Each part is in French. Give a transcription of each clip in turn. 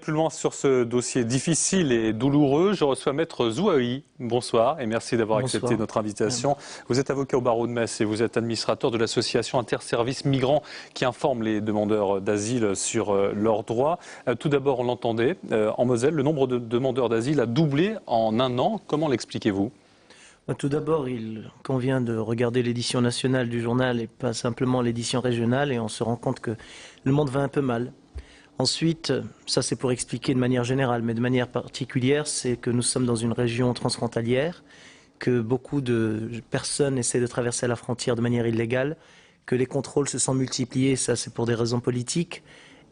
Plus loin sur ce dossier difficile et douloureux, je reçois Maître Zouaoui. Bonsoir et merci d'avoir accepté notre invitation. Vous êtes avocat au barreau de Metz et vous êtes administrateur de l'association Interservices Migrants qui informe les demandeurs d'asile sur leurs droits. Tout d'abord, on l'entendait, en Moselle, le nombre de demandeurs d'asile a doublé en un an. Comment l'expliquez-vous ? Tout d'abord, il convient de regarder l'édition nationale du journal et pas simplement l'édition régionale et on se rend compte que le monde va un peu mal. Ensuite, ça c'est pour expliquer de manière générale, mais de manière particulière, c'est que nous sommes dans une région transfrontalière, que beaucoup de personnes essaient de traverser la frontière de manière illégale, que les contrôles se sont multipliés, ça c'est pour des raisons politiques,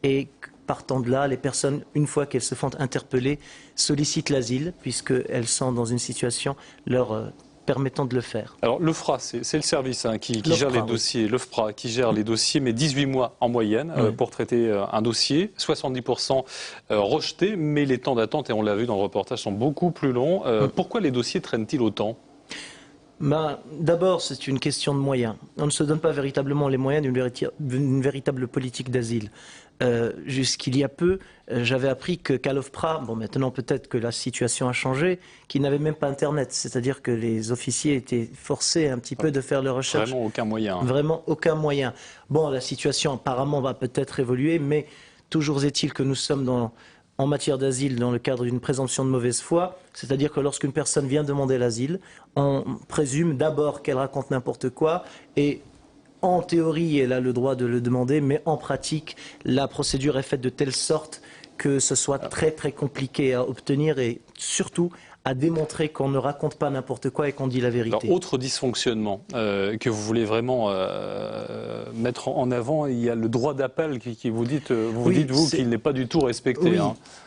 et partant de là, les personnes, une fois qu'elles se font interpeller, sollicitent l'asile, puisqu'elles sont dans une situation leur permettant de le faire. Alors l'OFPRA, c'est le service qui gère les dossiers, l'OFPRA qui gère les dossiers, mais 18 mois en moyenne pour traiter un dossier, 70% rejetés, mais les temps d'attente, et on l'a vu dans le reportage, sont beaucoup plus longs. Pourquoi les dossiers traînent-ils autant ? D'abord, c'est une question de moyens. On ne se donne pas véritablement les moyens d'une véritable politique d'asile. Jusqu'il y a peu, j'avais appris qu'à l'OFPRA, bon maintenant peut-être que la situation a changé, qu'ils n'avaient même pas Internet. C'est-à-dire que les officiers étaient forcés un petit peu de faire leurs recherches. Vraiment aucun moyen. Vraiment aucun moyen. Bon, la situation apparemment va peut-être évoluer, mais toujours est-il que nous sommes en matière d'asile dans le cadre d'une présomption de mauvaise foi, c'est-à-dire que lorsqu'une personne vient demander l'asile, on présume d'abord qu'elle raconte n'importe quoi et en théorie, elle a le droit de le demander, mais en pratique, la procédure est faite de telle sorte que ce soit très très compliqué à obtenir et surtout à démontrer qu'on ne raconte pas n'importe quoi et qu'on dit la vérité. Alors, autre dysfonctionnement que vous voulez vraiment mettre en avant, il y a le droit d'appel qui vous dites, qu'il n'est pas du tout respecté. Oui,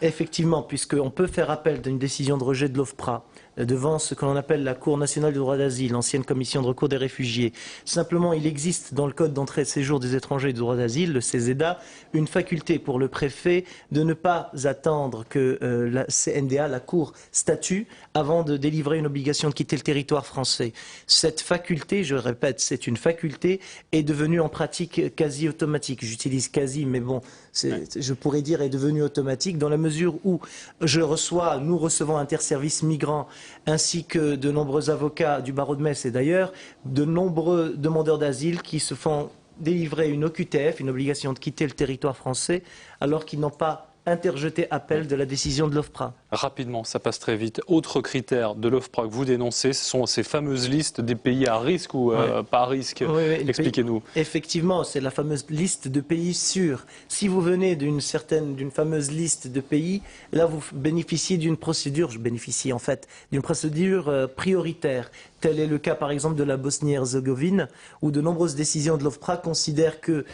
effectivement, puisqu'on peut faire appel d'une décision de rejet de l'OFPRA devant ce que l'on appelle la Cour nationale du droit d'asile, l'ancienne commission de recours des réfugiés. Simplement, il existe dans le Code d'entrée et de séjour des étrangers et du droit d'asile, le CESEDA, une faculté pour le préfet de ne pas attendre que la CNDA, la Cour, statue avant de délivrer une obligation de quitter le territoire français. Cette faculté, je répète, c'est une faculté, est devenue en pratique quasi automatique. J'utilise quasi, mais bon, je pourrais dire est devenue automatique dans la mesure où nous recevons Interservices Migrants ainsi que de nombreux avocats du barreau de Metz et d'ailleurs, de nombreux demandeurs d'asile qui se font délivrer une OQTF, une obligation de quitter le territoire français, alors qu'ils n'ont pas interjeté appel de la décision de l'OFPRA. Rapidement, ça passe très vite. Autre critère de l'OFPRA que vous dénoncez, ce sont ces fameuses listes des pays à risque ou pas à risque. Oui, expliquez-nous. Effectivement, c'est la fameuse liste de pays sûrs. Si vous venez d'une fameuse liste de pays, là vous bénéficiez d'une procédure, d'une procédure prioritaire. Tel est le cas par exemple de la Bosnie-Herzégovine, où de nombreuses décisions de l'OFPRA considèrent que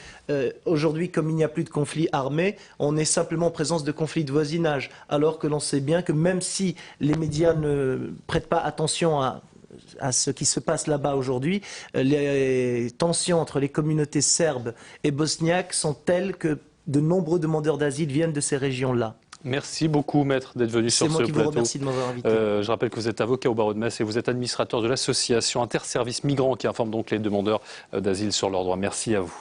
aujourd'hui, comme il n'y a plus de conflit armé, on est simplement en présence de conflits de voisinage, alors que l'on sait bien que même si les médias ne prêtent pas attention à ce qui se passe là-bas aujourd'hui, les tensions entre les communautés serbes et bosniaques sont telles que de nombreux demandeurs d'asile viennent de ces régions-là. Merci beaucoup, Maître, d'être venu sur ce plateau. C'est moi qui vous remercie de m'avoir invité. Je rappelle que vous êtes avocat au barreau de Metz et vous êtes administrateur de l'association Interservices Migrants qui informe donc les demandeurs d'asile sur leurs droits. Merci à vous.